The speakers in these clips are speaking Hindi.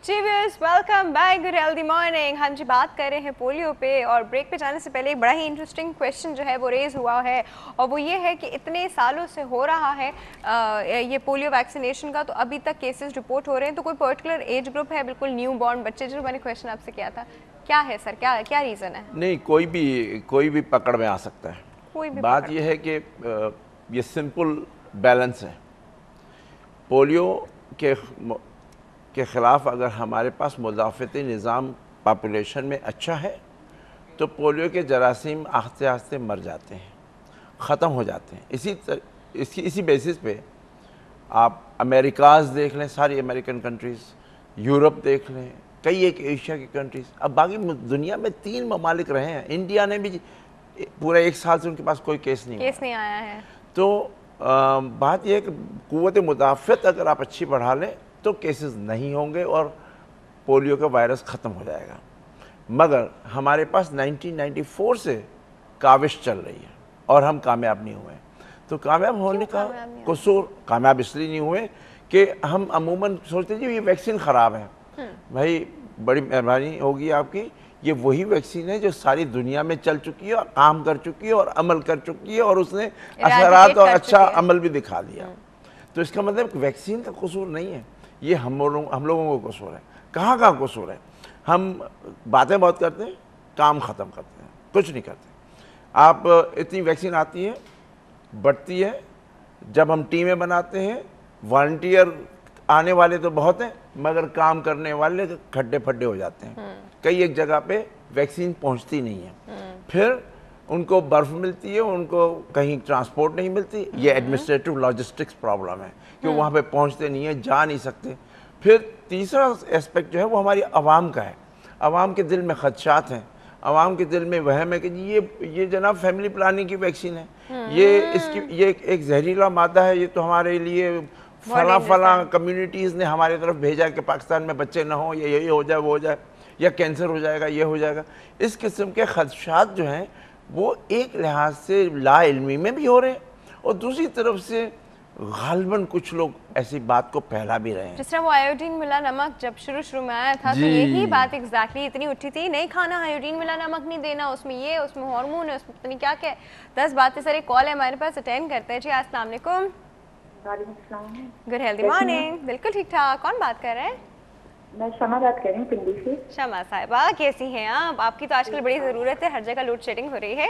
जी viewers, welcome back, good healthy morning. हम जी बात कर रहे हैं पोलियो पे, और ब्रेक पे जाने से पहले एक बड़ा ही इंटरेस्टिंग क्वेश्चन जो है वो रेज हुआ है, और वो ये है कि इतने सालों से हो रहा है ये पोलियो वैक्सीनेशन का, तो अभी तक केसेस रिपोर्ट हो रहे हैं, तो कोई पर्टिकुलर एज ग्रुप है, बिल्कुल न्यू बॉर्न बच्चे, जो मैंने क्वेश्चन आपसे किया था, क्या है सर, क्या क्या रीज़न है? नहीं, कोई भी पकड़ में आ सकता है। कोई भी बात यह है कि ये सिंपल बैलेंस है। पोलियो के ख़िलाफ़ अगर हमारे पास मुदाफ़ती निज़ाम पॉपुलेशन में अच्छा है तो पोलियो के जरासीम आस्ते आस्ते मर जाते हैं, ख़त्म हो जाते हैं। इसी बेसिस पे आप अमेरिकाज़ देख लें, सारी अमेरिकन कंट्रीज़, यूरोप देख लें, कई एक एशिया की कंट्रीज़, अब बाकी दुनिया में 3 ममालिक रहे हैं। इंडिया ने भी पूरा 1 साल से उनके पास कोई केस नहीं आया है। तो बात यह है कि क़ुव्वत मुदाफ़त अगर आप अच्छी बढ़ा लें तो केसेस नहीं होंगे और पोलियो का वायरस ख़त्म हो जाएगा। मगर हमारे पास 1994 से काविश चल रही है और हम कामयाब नहीं हुए। तो कामयाब होने का कसूर, कामयाब इसलिए नहीं हुए कि हम अमूमन सोचते जी ये वैक्सीन ख़राब है। भाई बड़ी मेहरबानी होगी आपकी, ये वही वैक्सीन है जो सारी दुनिया में चल चुकी है और काम कर चुकी है और अमल कर चुकी है और उसने असरात और अच्छा अमल भी दिखा दिया। तो इसका मतलब वैक्सीन का कसूर नहीं है, ये हम लोगों का कसूर है। कहाँ कसूर है? हम बातें बहुत करते हैं, काम ख़त्म करते हैं, कुछ नहीं करते। आप इतनी वैक्सीन आती है, बढ़ती है, जब हम टीमें बनाते हैं, वॉलंटियर आने वाले तो बहुत हैं मगर काम करने वाले खड्डे फड्डे हो जाते हैं। कई एक जगह पे वैक्सीन पहुंचती नहीं है, फिर उनको बर्फ मिलती है, उनको कहीं ट्रांसपोर्ट नहीं मिलती, ये एडमिनिस्ट्रेटिव लॉजिस्टिक्स प्रॉब्लम है कि वहाँ पे पहुँचते नहीं है, जा नहीं सकते। फिर तीसरा एस्पेक्ट जो है वो हमारी आवाम का है। आवाम के दिल में खदशात हैं, आवाम के दिल में वहम है कि ये जनाब फैमिली प्लानिंग की वैक्सीन है, ये एक जहरीला मादा है, ये तो हमारे लिए फला कम्युनिटीज़ ने हमारे तरफ भेजा कि पाकिस्तान में बच्चे ना हो, ये हो जाए, वो हो जाए, या कैंसर हो जाएगा, ये हो जाएगा। इस किस्म के खदशात जो हैं वो एक लिहाज से लाइल्मी में भी हो रहे हैं और दूसरी तरफ से गालिबन कुछ लोग ऐसी बात को फैला भी रहे हैं। जिस तरह वो आयोडीन मिला नमक जब शुरू में आया था, तो यही बात एग्जैक्टली इतनी उठी थी, नहीं खाना, आयोडीन मिला नमक नहीं देना, उसमें हार्मोन है, उसमें पता नहीं क्या क्या। 10 बातें। सर एक कॉल है हमारे पास, अटेंड करते हैं जी। अस्सलाम वालेकुम। Good healthy morning. बिल्कुल ठीक ठाक। कौन बात कर रहे हैं? मैं शमा बात कर रही हूँ, पिंडी से। शमा साहिबा, कैसी हैं आप? आपकी तो आजकल बड़ी ज़रूरत है, हर जगह लोड शेडिंग हो रही है।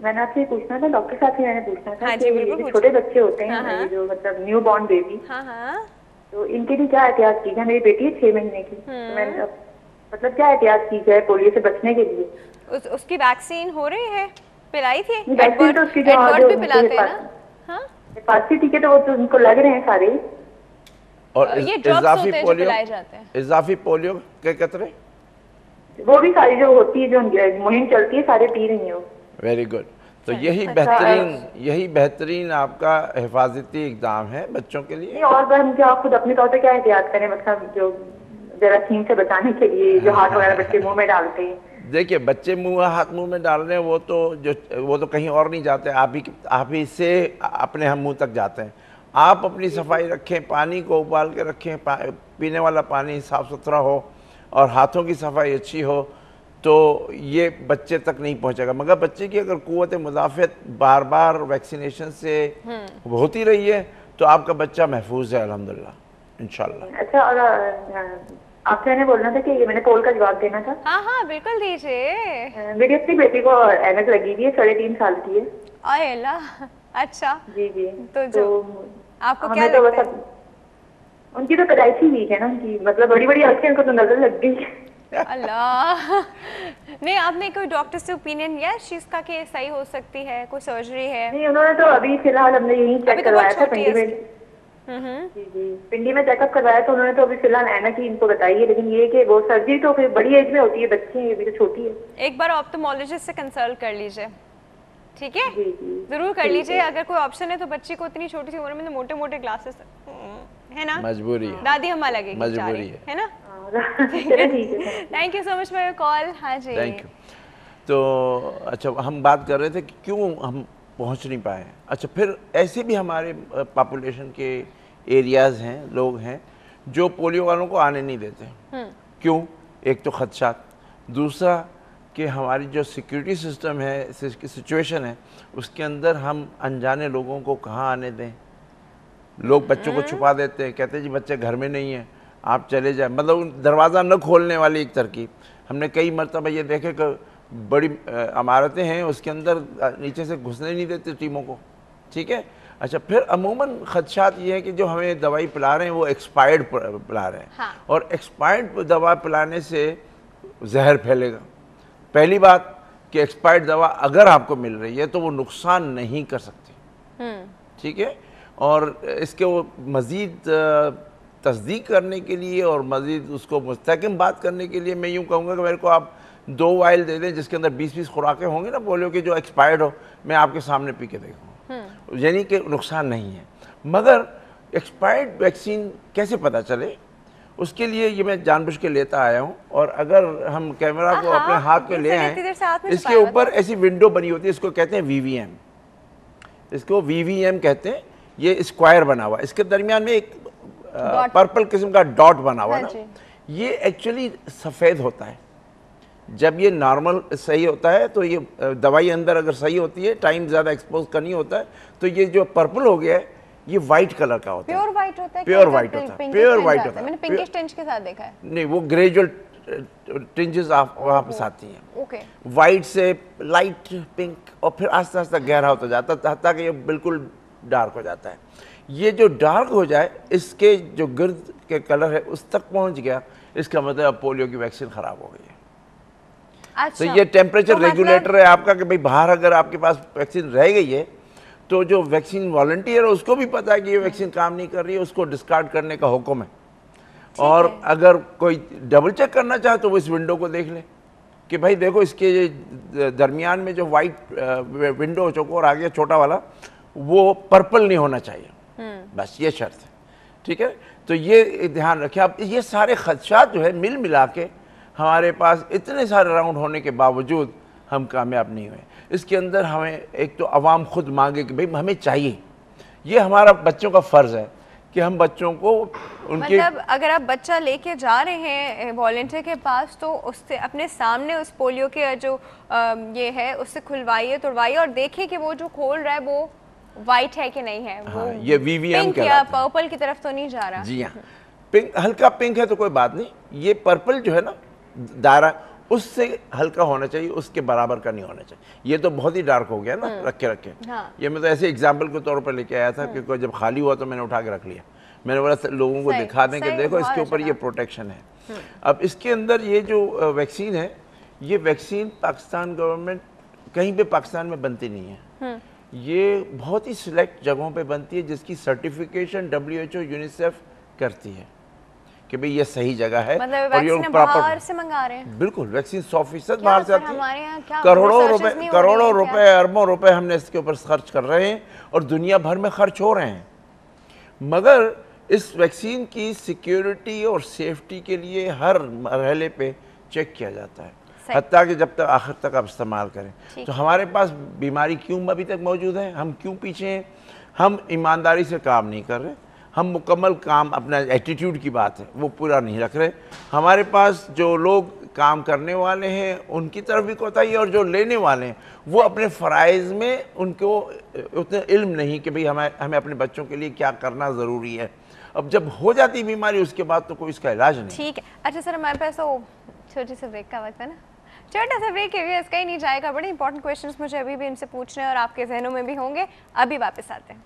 मैंने आपसे पूछना था, डॉक्टर साहब से मैंने पूछना था। हाँ जी, बिल्कुल। छोटे बच्चे होते हैं जो मतलब न्यू बॉर्न बेबी, तो इनके लिए क्या एहतियात की जाए? मेरी बेटी है 6 महीने की, तो मैंने मतलब क्या एहतियात की जाए पोलियो से बचने के लिए? उसकी वैक्सीन हो रही है, पिलाई थी? वैक्सीन तो उसकी जो भी पिलाते हैं ना, हेपेटाइटिस ठीक है, तो वो तो उनको लग रहे हैं सारे। और ये इजाफी पोलियो पिलाए जाते हैं, इजाफी पोलियो के कतरे वो भी सारी जो होती है, जो मुहिम चलती है, सारे पी रही हैं। Very good. तो यही बेहतरीन आपका हिफाजती इक़दाम है बच्चों के लिए। और आप खुद अपने तौर पर क्या एहतियात करें, मतलब जो जरासीम से बचाने के लिए, जो हाथ वगैरह बच्चे मुंह में डालते हैं? देखिए, बच्चे हाथ मुंह में डाल रहे हैं, वो तो कहीं और नहीं जाते, आप ही से अपने हम मुंह तक जाते हैं। आप अपनी सफाई रखें, पानी को उबाल के रखें, पीने वाला पानी साफ़ सुथरा हो और हाथों की सफाई अच्छी हो, तो ये बच्चे तक नहीं पहुंचेगा। मगर बच्चे की अगर क़ुव्वत मुदाफ़त बार बार वैक्सीनेशन से होती रही है तो आपका बच्चा महफूज है अल्हम्दुलिल्लाह, इंशाल्लाह। अच्छा, और आपसे मैंने बोलना था कि ये मैंने पोल का जवाब देना था। हाँ बिल्कुल दीजिए। मेरी अपनी बेटी को ऐनक लगी हुई है, 3.5 साल की है। आए अल्लाह। अच्छा जी। तो आपको क्या तो लगता है? उनकी तो पैदाइशी वीक है ना, उनकी मतलब बड़ी बड़ी आंखें, उनको तो नजर लग गई। अल्लाह। नहीं, आपने कोई डॉक्टर से ओपिनियन लिया इस चीज का कि सही हो सकती है, कोई सर्जरी है? नहीं, उन्होंने तो अभी फिलहाल हमने यही चेक करवाया था पिंडी में। जी, पिंडी में चेकअप करवाया तो उन्होंने तो अभी फिलहाल ऐनक ही इनको बताई है, लेकिन ये कि वो सर्जरी तो फिर बड़ी एज में होती है, बच्चे हैं, ये भी तो छोटी है। एक बार ऑप्थेमोलॉजिस्ट से कंसल्ट कर लीजिए, ठीक है? जरूर कर लीजिए। अगर कोई ऑप्शन है तो बच्ची को इतनी छोटी सी उम्र में मोटे मोटे ग्लासेस है ना, मजबूरी है, दादी हमें लगेगी, मजबूरी है ना। Thank you so much for your call. हाँ जी, थैंक यू। तो अच्छा, हम बात कर रहे थे कि क्यों हम पहुंच नहीं पाए। अच्छा, फिर ऐसे भी हमारे पॉपुलेशन के एरियाज़ हैं, लोग हैं जो पोलियो वालों को आने नहीं देते। क्यों? एक तो खदशात, दूसरा कि हमारी जो सिक्योरिटी सिस्टम है, सिचुएशन है, उसके अंदर हम अनजाने लोगों को कहाँ आने दें। लोग बच्चों को छुपा देते हैं, कहते हैं जी बच्चे घर में नहीं है, आप चले जाए, मतलब दरवाज़ा न खोलने वाली एक तरकीब। हमने कई मरतबा ये देखे कि बड़ी इमारतें हैं, उसके अंदर नीचे से घुसने नहीं देते टीमों को, ठीक है। अच्छा, फिर अमूमन खदशात ये है कि जो हमें दवाई पिला रहे हैं वो एक्सपायर्ड पिला रहे हैं। हाँ। और एक्सपायर्ड दवा पिलाने से जहर फैलेगा। पहली बात कि एक्सपायर्ड दवा अगर आपको मिल रही है तो वो नुकसान नहीं कर सकती, ठीक है। और इसके वो मज़ीद तस्दीक करने के लिए और मज़ीद उसको मुस्तहकम बात करने के लिए मैं यूँ कहूँगा कि मेरे को आप 2 वाइल दे दें जिसके अंदर 20-20 खुराकें होंगी ना पोलियो की, जो एक्सपायर्ड हो, मैं आपके सामने पी के देखूँगा, यानी कि नुकसान नहीं है। मगर एक्सपायर्ड वैक्सीन कैसे पता चले, उसके लिए ये मैं जानबूझ के लेता आया हूँ। और अगर हम कैमरा को अपने हाथ पे ले आए, इसके ऊपर ऐसी विंडो बनी होती है, इसको कहते हैं VVM, इसको VVM कहते हैं। ये स्क्वायर बना हुआ, इसके दरमियान में एक पर्पल किस्म का डॉट बना हुआ ना, ये एक्चुअली सफ़ेद होता है। जब ये नॉर्मल सही होता है तो ये दवाई अंदर अगर सही होती है, टाइम ज़्यादा एक्सपोज का नहीं होता है, तो ये जो पर्पल हो गया है ये वाइट कलर का होता है। प्योर वाइट होता है, प्योर वाइट होता है, प्योर वाइट होता है। मैंने पिंकिश टिंज के साथ देखा है। नहीं, वो ग्रेजुअल टिंजेस आप वहाँ पर आती हैं। ओके। वाइट से लाइट पिंक और फिर आस्ते आस्ते गहरा होता जाता है, हत्ता कि ये बिल्कुल डार्क हो जाता है। ये जो डार्क हो जाए, इसके जो गिर्द के कलर है उस तक पहुंच गया, इसका मतलब अब पोलियो की वैक्सीन खराब हो गई है। अच्छा, तो ये टेम्परेचर तो रेगुलेटर है आपका कि भाई बाहर अगर आपके पास वैक्सीन रह गई है तो जो वैक्सीन वॉलंटियर है उसको भी पता है कि ये वैक्सीन काम नहीं कर रही है, उसको डिस्कार्ड करने का हुक्म है। और अगर कोई डबल चेक करना चाहे तो वो इस विंडो को देख ले कि भाई देखो इसके दरमियान में जो वाइट विंडो चौकोर आ गया छोटा वाला, वो पर्पल नहीं होना चाहिए, बस ये शर्त है, ठीक है। तो ये ध्यान रखिए आप। ये सारे खदशात जो है मिल मिला के हमारे पास इतने सारे राउंड होने के बावजूद हम कामयाब नहीं हुए। इसके अंदर हमें एक तो आवाम खुद मांगे कि भाई हमें चाहिए, ये हमारा बच्चों का फ़र्ज़ है कि हम बच्चों को उनके, मतलब अगर आप बच्चा लेके जा रहे हैं वॉलंटियर के पास तो उससे अपने सामने उस पोलियो के जो ये है उससे खुलवाइए, तोड़वाइए और देखिए कि वो जो खोल रहा है वो वाइट है कि नहीं है। हाँ, वो ये VVM पिंक या पर्पल की तरफ तो नहीं जा रहा। जी हाँ, पिंक, हल्का पिंक है तो कोई बात नहीं। ये पर्पल जो है ना दायरा, उससे हल्का होना चाहिए, उसके बराबर का नहीं होना चाहिए। ये तो बहुत ही डार्क हो गया ना रखे रखे। हाँ। ये मैं तो ऐसे एग्जाम्पल के तौर पर लेके आया था क्योंकि जब खाली हुआ तो मैंने उठा के रख लिया। मैंने बोला लोगों को दिखा दें कि देखो इसके ऊपर ये प्रोटेक्शन है। अब इसके अंदर ये जो वैक्सीन है, ये वैक्सीन पाकिस्तान गवर्नमेंट कहीं पे पाकिस्तान में बनती नहीं है, ये बहुत ही सिलेक्ट जगहों पे बनती है जिसकी सर्टिफिकेशन WHO यूनिसेफ करती है कि भाई ये सही जगह है। मतलब और ये बाहर से मंगा रहे हैं? बिल्कुल, वैक्सीन 100% बाहर से आती है। हमारे यहाँ क्या करोड़ों रुपए अरबों रुपए हमने इसके ऊपर खर्च कर रहे हैं और दुनिया भर में खर्च हो रहे हैं, मगर इस वैक्सीन की सिक्योरिटी और सेफ्टी के लिए हर मरहले पे चेक किया जाता है, हत्ता कि जब तक आखिर तक आप इस्तेमाल करें। तो हमारे पास बीमारी क्यों अभी तक मौजूद है, हम क्यों पीछे हैं? हम ईमानदारी से काम नहीं कर रहे, हम मुकम्मल काम, अपना एटीट्यूड की बात है वो पूरा नहीं रख रहे। हमारे पास जो लोग काम करने वाले हैं उनकी तरफ भी कोताही, और जो लेने वाले हैं वो अपने फ़राइज़ में उनको उतना इल्म नहीं कि भाई हमें अपने बच्चों के लिए क्या करना ज़रूरी है। अब जब हो जाती बीमारी उसके बाद तो कोई इसका इलाज नहीं। ठीक है। अच्छा सर, हमारे पास तो छोटी सी ब्रेक का वक्त है ना, छोटा सा ब्रेक है, इसका ही नहीं जाएगा। बड़े इंपॉर्टेंट क्वेश्चंस मुझे अभी भी इनसे पूछने और आपके जहनों में भी होंगे, अभी वापस आते हैं।